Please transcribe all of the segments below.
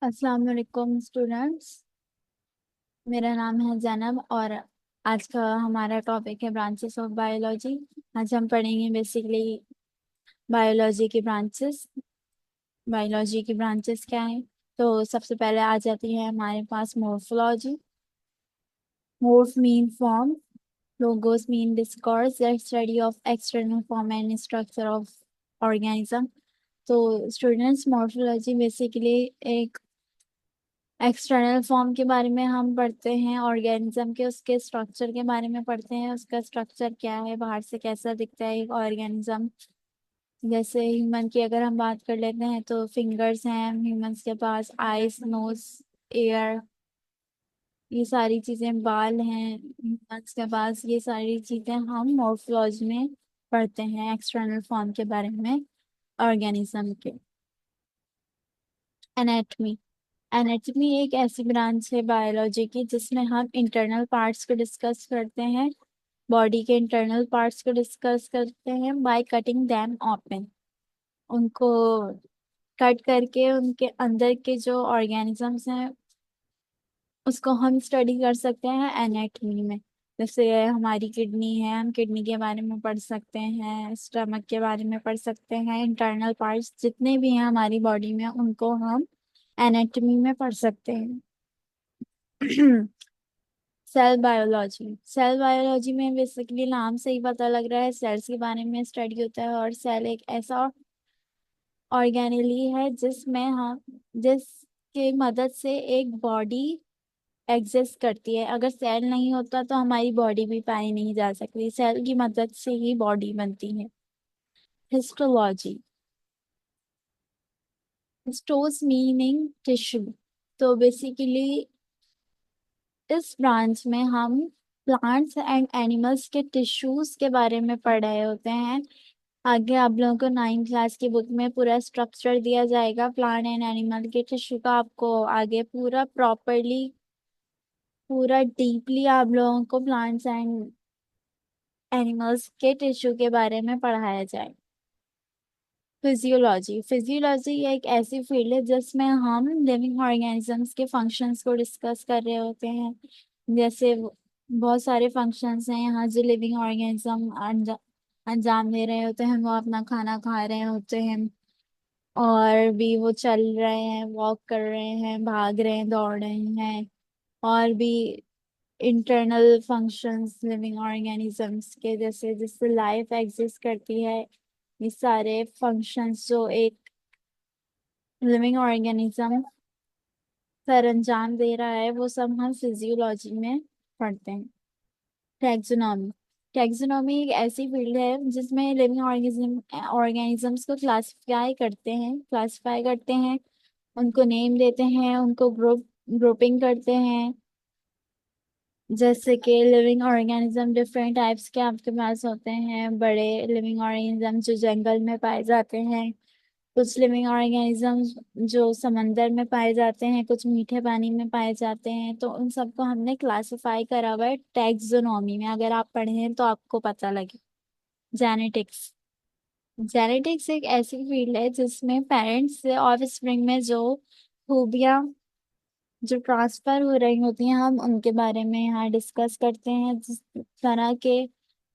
अस्सलाम वालेकुम स्टूडेंट्स। मेरा नाम है जैनब और आज का हमारा टॉपिक है ब्रांचेस ऑफ बायोलॉजी। आज हम पढ़ेंगे बेसिकली बायोलॉजी की ब्रांचेस। बायोलॉजी की ब्रांचेस क्या है? तो सबसे पहले आ जाती है हमारे पास morphology. Morph mean form, logos mean discourse, the study of external form and structure of organism. तो स्टूडेंट्स, मॉर्फोलॉजी बेसिकली एक एक्सटर्नल फॉर्म के बारे में हम पढ़ते हैं, ऑर्गेनिज्म के उसके स्ट्रक्चर के बारे में पढ़ते हैं। उसका स्ट्रक्चर क्या है, बाहर से कैसा दिखता है एक ऑर्गेनिज्म। जैसे ह्यूमन की अगर हम बात कर लेते हैं तो फिंगर्स हैं ह्यूमंस के पास, आईज, नोज, एयर, ये सारी चीजें, बाल हैं ह्यूमंस के पास। ये सारी चीजें हम मॉर्फोलॉजी में पढ़ते हैं, एक्सटर्नल फॉर्म के बारे में ऑर्गेनिज्म के। एनाटॉमी। एनाटॉमी एक ऐसी ब्रांच है बायोलॉजी की जिसमें हम इंटरनल पार्ट्स को डिस्कस करते हैं, बॉडी के इंटरनल पार्ट्स को डिस्कस करते हैं बाय कटिंग देम ओपन। उनको कट करके उनके अंदर के जो ऑर्गेनिजम्स हैं उसको हम स्टडी कर सकते हैं एनाटॉमी में। जैसे हमारी किडनी है, हम किडनी के बारे में पढ़ सकते हैं, स्टमक के बारे में पढ़ सकते हैं। इंटरनल पार्ट्स जितने भी हैं हमारी बॉडी में उनको हम एनाटॉमी में पढ़ सकते हैं। Cell biology. सेल बायोलॉजी में बेसिकली नाम से ही पता लग रहा है सेल्स के बारे में स्टडी होता है। और सेल एक ऐसा ऑर्गेनेली है जिसके मदद से एक बॉडी एग्जिस्ट करती है। अगर सेल नहीं होता तो हमारी बॉडी भी पाई नहीं जा सकती, सेल की मदद से ही बॉडी बनती है। हिस्टोलॉजी। Histos meaning tissue. तो बेसिकली इस ब्रांच में हम प्लांट्स एंड एनिमल्स के टिश्यूज के बारे में पढ़ रहे होते हैं। आगे आप लोगों को 9th क्लास की बुक में पूरा स्ट्रक्चर दिया जाएगा प्लांट एंड एनिमल के टिश्यू का। आपको आगे पूरा प्रॉपरली, पूरा डीपली आप लोगों को प्लांट्स एंड एनिमल्स के टिश्यू के बारे में पढ़ाया जाए। फिजियोलॉजी। फिजियोलॉजी एक ऐसी फील्ड है जिसमें हम लिविंग ऑर्गेनिजम्स के फंक्शंस को डिस्कस कर रहे होते हैं। जैसे बहुत सारे फंक्शंस हैं यहाँ जो लिविंग ऑर्गेनिज्म अंजाम दे रहे होते हैं। वो अपना खाना खा रहे होते हैं और भी वो चल रहे हैं, वॉक कर रहे हैं, भाग रहे हैं, दौड़ रहे हैं। और भी इंटरनल फंक्शंस लिविंग ऑर्गेनिजम्स के, जैसे जिससे लाइफ एग्जिस्ट करती है। ये सारे फंक्शंस जो एक लिविंग ऑर्गेनिज्म सरंजाम दे रहा है वो सब हम फिजियोलॉजी में पढ़ते हैं। टैक्सोनॉमी। टैक्सोनॉमी एक ऐसी फील्ड है जिसमें लिविंग ऑर्गेनिजम्स को क्लासिफाई करते हैं, उनको नेम देते हैं, उनको ग्रुपिंग करते हैं। जैसे कि लिविंग ऑर्गेनिज्म डिफरेंट टाइप्स के आपके पास होते हैं। बड़े लिविंग ऑर्गेनिज्म जो जंगल में पाए जाते हैं, कुछ लिविंग ऑर्गेनिजम्स जो समंदर में पाए जाते हैं, कुछ मीठे पानी में पाए जाते हैं। तो उन सबको हमने क्लासिफाई करा हुआ है टैक्सोनॉमी में। अगर आप पढ़े हैं तो आपको पता लगे। जेनेटिक्स। जेनेटिक्स एक ऐसी फील्ड है जिसमें पेरेंट्स से ऑफस्प्रिंग में जो खूबियां जो ट्रांसफर हो रही होती हैं हम उनके बारे में यहाँ डिस्कस करते हैं। जिस तरह के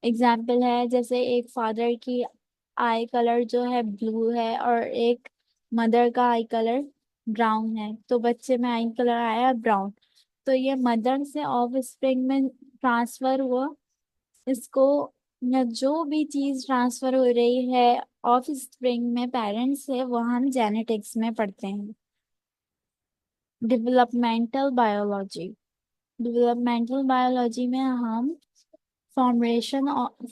एग्जाम्पल है, जैसे एक फादर की आई कलर जो है ब्लू है और एक मदर का आई कलर ब्राउन है, तो बच्चे में आई कलर आया ब्राउन। तो ये मदर से ऑफ स्प्रिंग में ट्रांसफर हुआ। इसको या जो भी चीज ट्रांसफर हो रही है ऑफ स्प्रिंग में पेरेंट्स से, वो हम जेनेटिक्स में पढ़ते हैं। Developmental biology. डेवलपमेंटल बायोलॉजी में हम फॉर्मेशन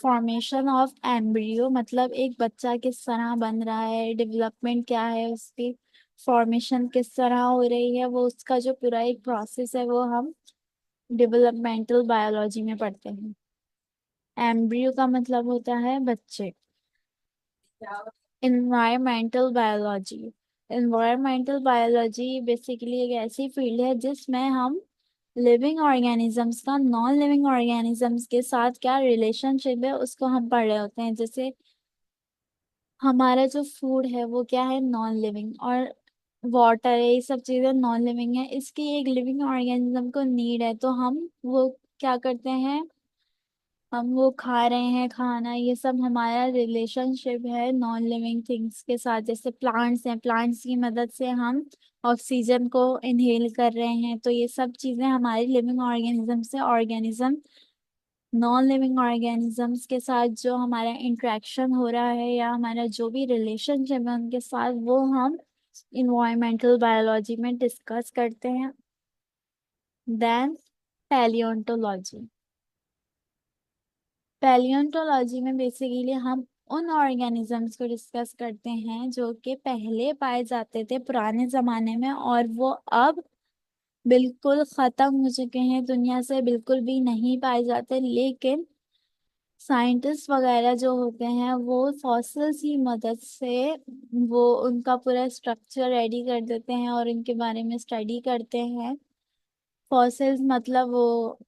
फॉर्मेशन ऑफ एम्ब्रियो, मतलब एक बच्चा किस तरह बन रहा है, डेवलपमेंट क्या है उसकी, फॉर्मेशन किस तरह हो रही है, वो उसका जो पूरा एक प्रोसेस है वो हम डेवलपमेंटल बायोलॉजी में पढ़ते हैं। एम्ब्रियो का मतलब होता है बच्चे। Environmental biology. Environmental biology basically एक ऐसी फील्ड है जिसमें हम लिविंग ऑर्गेनिजम्स का नॉन लिविंग ऑर्गेनिजम्स के साथ क्या रिलेशनशिप है उसको हम पढ़ रहे होते हैं। जैसे हमारा जो फूड है वो क्या है, नॉन लिविंग, और वाटर है, ये सब चीजें नॉन लिविंग है। इसकी एक लिविंग ऑर्गेनिज्म को नीड है, तो हम वो क्या करते हैं, हम वो खा रहे हैं खाना, ये सब हमारा रिलेशनशिप है नॉन लिविंग थिंग्स के साथ। जैसे प्लांट्स हैं, प्लांट्स की मदद से हम ऑक्सीजन को इनहेल कर रहे हैं, तो ये सब चीजें हमारी लिविंग ऑर्गेनिज्म से ऑर्गेनिज्म नॉन लिविंग ऑर्गेनिजम्स के साथ जो हमारा इंटरेक्शन हो रहा है या हमारा जो भी रिलेशनशिप है उनके साथ, वो हम इन्वायरमेंटल बायोलॉजी में डिस्कस करते हैं। देन पैलियोंटोलॉजी। पैलियोंटोलॉजी में बेसिकली हम उन ऑर्गेनिजम्स को डिस्कस करते हैं जो कि पहले पाए जाते थे पुराने जमाने में, और वो अब बिल्कुल खत्म हो चुके हैं, दुनिया से बिल्कुल भी नहीं पाए जाते। लेकिन साइंटिस्ट वगैरह जो होते हैं वो फॉसिल्स की मदद से वो उनका पूरा स्ट्रक्चर रेडी कर देते हैं और इनके बारे में स्टडी करते हैं। फॉसिल्स मतलब वो,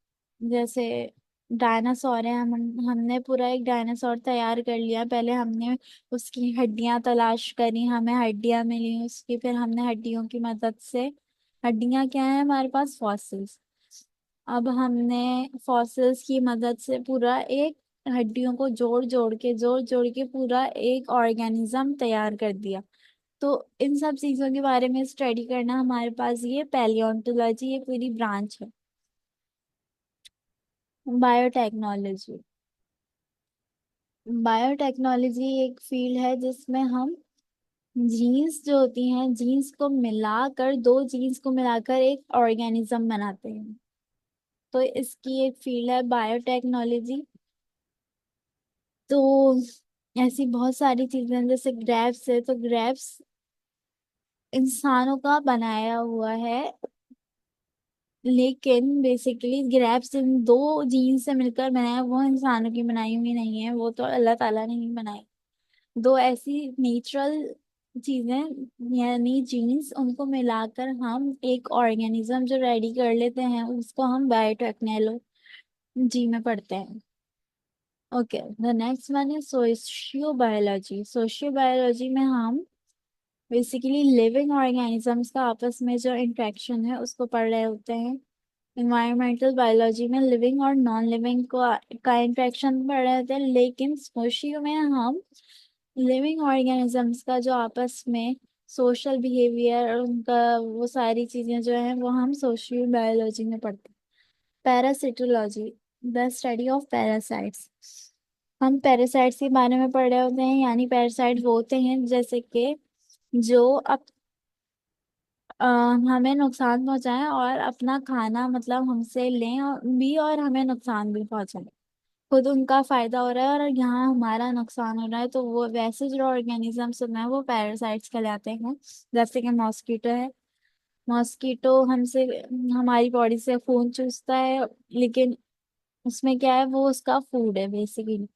जैसे डायनासोर है, हमने पूरा एक डायनासोर तैयार कर लिया। पहले हमने उसकी हड्डियां तलाश करी, हमें हड्डियां मिली उसकी, फिर हमने हड्डियों की मदद से, हड्डियां क्या है हमारे पास, फॉसिल्स। अब हमने फॉसिल्स की मदद से पूरा एक, हड्डियों को जोड़ जोड़ के पूरा एक ऑर्गेनिज्म तैयार कर दिया। तो इन सब चीजों के बारे में स्टडी करना हमारे पास ये पैलियोंटोलॉजी, ये पूरी ब्रांच है। बायोटेक्नोलॉजी। बायोटेक्नोलॉजी एक फील्ड है जिसमें हम जीन्स जो होती हैं, जीन्स को मिलाकर, दो जीन्स को मिलाकर एक ऑर्गेनिज्म बनाते हैं। तो इसकी एक फील्ड है बायोटेक्नोलॉजी। तो ऐसी बहुत सारी चीजें हैं, जैसे ग्रेप्स है, तो ग्रेप्स इंसानों का बनाया हुआ है, लेकिन बेसिकली ग्रेप्स इन दो जीन से मिलकर बनाया, वो इंसानों की बनाई हुई नहीं है, वो तो अल्लाह ताला ने ही बनाई। दो ऐसी नेचुरल चीजें यानी जीन्स, उनको मिलाकर हम एक ऑर्गेनिज्म जो रेडी कर लेते हैं, उसको हम बायोटेक्नोलॉजी में पढ़ते हैं। Okay, the next one is socio biology. Socio biology में हम बेसिकली लिविंग ऑर्गेनिजम्स का आपस में जो इंट्रैक्शन है उसको पढ़ रहे होते हैं। इन्वायरमेंटल बायोलॉजी में लिविंग और नॉन लिविंग को का इंट्रैक्शन पढ़ रहे होते हैं, लेकिन सोशियो में हम लिविंग ऑर्गेनिजम्स का जो आपस में सोशल बिहेवियर और उनका वो सारी चीजें जो हैं वो हम सोशियो बायोलॉजी में पढ़ते हैं। Parasitology, the study of parasites. हम पैरासाइट्स के बारे में पढ़ रहे होते हैं, यानी पैरासाइट वो होते हैं जैसे कि जो हमें नुकसान पहुंचाएं और अपना खाना मतलब हमसे लें और भी, और हमें नुकसान भी पहुंचाएं। खुद उनका फायदा हो रहा है और यहाँ हमारा नुकसान हो रहा है, तो वो वैसे जो ऑर्गेनिजम्स होते हैं वो पैरासाइट्स कहलाते हैं। जैसे कि मॉस्किटो है, मॉस्किटो हमसे, हमारी बॉडी से खून चूसता है, लेकिन उसमें क्या है, वो उसका फूड है बेसिकली,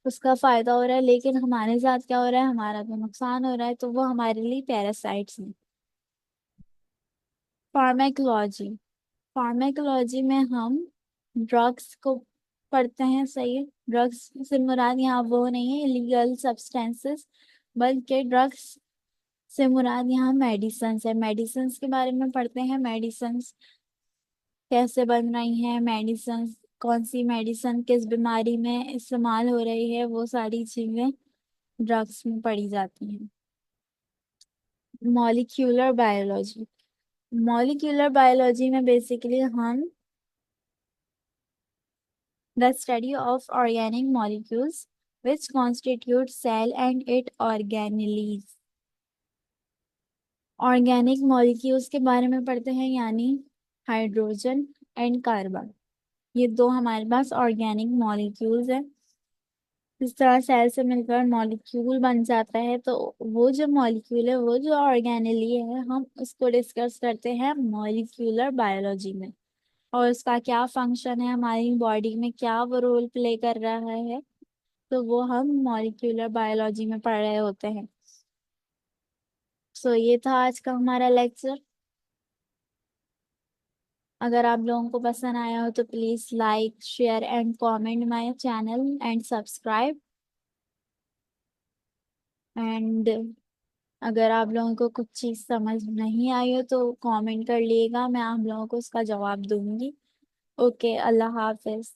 उसका फायदा हो रहा है, लेकिन हमारे साथ क्या हो रहा है, हमारा तो नुकसान हो रहा है, तो वो हमारे लिए पैरासाइट्स हैं। फार्मेकोलॉजी। फार्मेकोलॉजी में हम ड्रग्स को पढ़ते हैं, सही है। ड्रग्स से मुराद यहाँ वो नहीं है इलीगल सब्सटेंसेस, बल्कि ड्रग्स से मुराद यहाँ मेडिसिन्स है। मेडिसिन्स के बारे में पढ़ते हैं, मेडिसिन्स कैसे बन रही हैं, मेडिसिन्स कौन सी मेडिसिन किस बीमारी में इस्तेमाल हो रही है, वो सारी चीजें ड्रग्स में पढ़ी जाती हैं। Molecular biology. मॉलिक्यूलर बायोलॉजी में बेसिकली हम the study of organic molecules which constitute cell and its organelles। Organic molecules के बारे में पढ़ते हैं, यानी हाइड्रोजन एंड कार्बन, ये दो हमारे पास ऑर्गेनिक मॉलिक्यूल्स हैं। इस तरह सेल से मिलकर मॉलिक्यूल बन जाता है, तो वो जो मॉलिक्यूल है, वो जो ऑर्गेनेली है, हम उसको डिस्कस करते हैं मॉलिक्यूलर बायोलॉजी में। और उसका क्या फंक्शन है, हमारी बॉडी में क्या वो रोल प्ले कर रहा है, तो वो हम मॉलिक्यूलर बायोलॉजी में पढ़ रहे होते हैं। सो ये था आज का हमारा लेक्चर। अगर आप लोगों को पसंद आया हो तो please like share and comment my channel and subscribe and अगर आप लोगों को कुछ चीज समझ नहीं आई हो तो कमेंट कर लिएगा, मैं आप लोगों को उसका जवाब दूंगी। ओके, अल्लाह हाफिज।